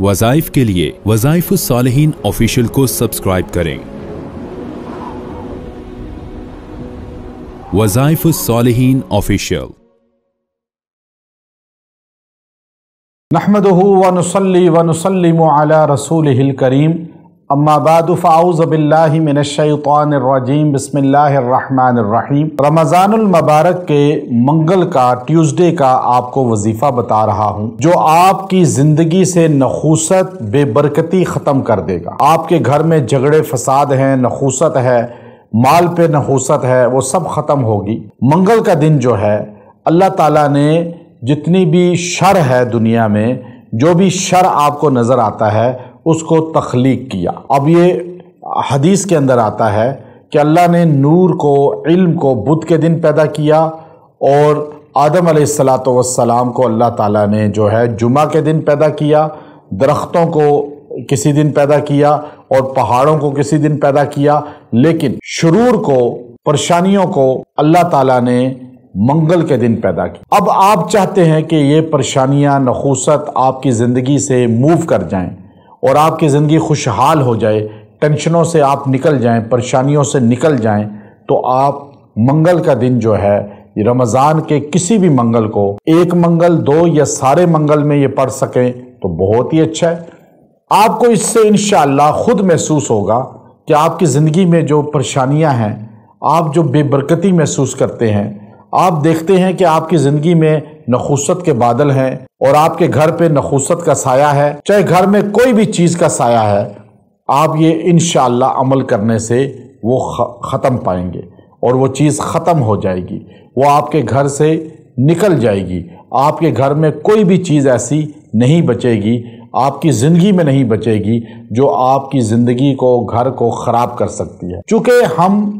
वज़ाइफ के लिए वज़ाइफुस सालिहीन ऑफिशियल को सब्सक्राइब करें। वज़ाइफुस सालिहीन ऑफिशियल। नहमदुहु व नुसल्ली व नुसल्लिमु अला रसूलिहिल करीम, अम्मा बादु फ़अऊज़ु बिल्लाहि मिनश्शैतानिर रजीम, बिस्मिल्लाहिर रहमानिर रहीम। रमज़ानुल मुबारक के मंगल का, ट्यूसडे का आपको वजीफ़ा बता रहा हूँ, जो आपकी ज़िंदगी से नखूसत, बेबरकती ख़त्म कर देगा। आपके घर में झगड़े फसाद हैं, नखूसत है, माल पे नखूसत है, वो सब ख़त्म होगी। मंगल का दिन जो है, अल्लाह ताला ने जितनी भी शर है दुनिया में, जो भी शर आपको नज़र आता है, उसको तख्लीक किया। अब ये हदीस के अंदर आता है कि अल्लाह ने नूर को, इल्म को बुध के दिन पैदा किया, और आदम अलैहिस्सलातु वस्सलाम को अल्लाह ताला ने जो है जुमा के दिन पैदा किया, दरख्तों को किसी दिन पैदा किया और पहाड़ों को किसी दिन पैदा किया, लेकिन शुरूर को, परेशानियों को अल्लाह ताला ने मंगल के दिन पैदा की। अब आप चाहते हैं कि ये परेशानियां, नखूसत आपकी ज़िंदगी से मूव कर जाएं और आपकी ज़िंदगी खुशहाल हो जाए, टेंशनों से आप निकल जाएं, परेशानियों से निकल जाएं, तो आप मंगल का दिन जो है, रमज़ान के किसी भी मंगल को, एक मंगल, दो या सारे मंगल में ये पढ़ सकें तो बहुत ही अच्छा है। आपको इससे इंशाअल्लाह खुद महसूस होगा कि आपकी ज़िंदगी में जो परेशानियां हैं, आप जो बेबरकती महसूस करते हैं, आप देखते हैं कि आपकी ज़िंदगी में नखूसत के बादल हैं और आपके घर पे नखूसत का साया है, चाहे घर में कोई भी चीज़ का साया है, आप ये इंशाअल्लाह अमल करने से वो ख़त्म पाएंगे और वो चीज़ ख़त्म हो जाएगी, वो आपके घर से निकल जाएगी। आपके घर में कोई भी चीज़ ऐसी नहीं बचेगी, आपकी ज़िंदगी में नहीं बचेगी, जो आपकी ज़िंदगी को, घर को ख़राब कर सकती है। चूँकि हम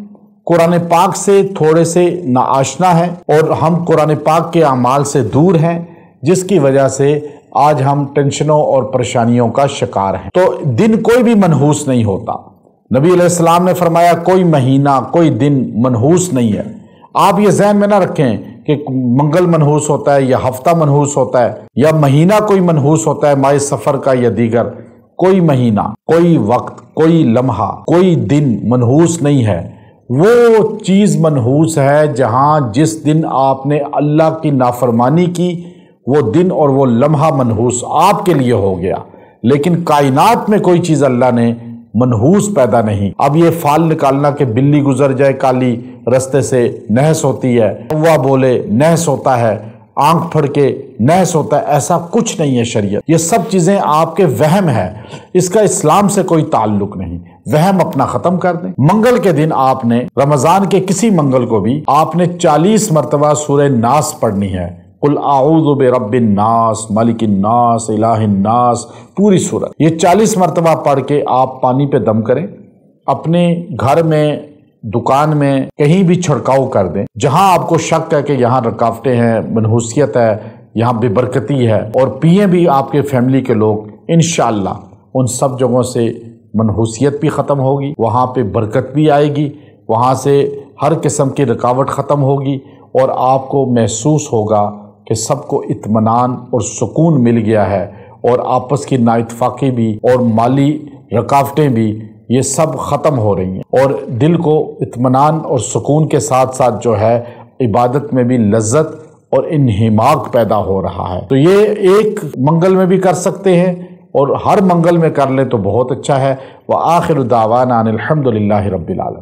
कुरान पाक से थोड़े से नाआशना है और हम कुरान पाक के अमाल से दूर हैं, जिसकी वजह से आज हम टेंशनों और परेशानियों का शिकार हैं। तो दिन कोई भी मनहूस नहीं होता। नबी अलैहिस्सलाम ने फरमाया, कोई महीना, कोई दिन मनहूस नहीं है। आप ये ज़हन में ना रखें कि मंगल मनहूस होता है या हफ्ता मनहूस होता है या महीना कोई मनहूस होता है, माह सफ़र का या दीगर। कोई महीना, कोई वक्त, कोई लम्हा, कोई दिन मनहूस नहीं है। वो चीज़ मनहूस है जहाँ जिस दिन आपने अल्लाह की नाफरमानी की, वो दिन और वो लम्हा मनहूस आपके लिए हो गया। लेकिन कायनात में कोई चीज़ अल्लाह ने मनहूस पैदा नहीं। अब ये फाल निकालना कि बिल्ली गुजर जाए काली रास्ते से नहस होती है, कौवा बोले नहस होता है, आंख फड़के नहस होता है, ऐसा कुछ नहीं है शरीयत। ये सब चीज़ें आपके वहम है, इसका इस्लाम से कोई ताल्लुक नहीं। वहम अपना ख़त्म कर दें। मंगल के दिन आपने, रमज़ान के किसी मंगल को भी आपने 40 मरतबा सूरह नास पढ़नी है। कुल आऊज़ु बिरब्बिन नास, मलिकिन नास, इलाहिन नास, पूरी सूरत ये 40 मरतबा पढ़ के आप पानी पे दम करें। अपने घर में, दुकान में, कहीं भी छिड़काव कर दें। जहां आपको शक है कि यहाँ रुकावटें हैं, मनहूसियत है, यहाँ बेबरकती है, और पिए भी आपके फैमिली के लोग, इंशाअल्लाह उन सब जगहों से मनहूसियत भी ख़त्म होगी, वहाँ पे बरकत भी आएगी, वहाँ से हर किस्म की रुकावट ख़त्म होगी और आपको महसूस होगा कि सबको इत्मीनान और सुकून मिल गया है, और आपस की नाइतफाक़ी भी और माली रुकावटें भी, ये सब ख़त्म हो रही हैं, और दिल को इत्मीनान और सुकून के साथ साथ जो है इबादत में भी लज्जत और इन्हिमाक पैदा हो रहा है। तो ये एक मंगल में भी कर सकते हैं और हर मंगल में कर ले तो बहुत अच्छा है। व आखिरु दावाना अनिल हम्दुलिल्लाहि रब्बिल आलमीन।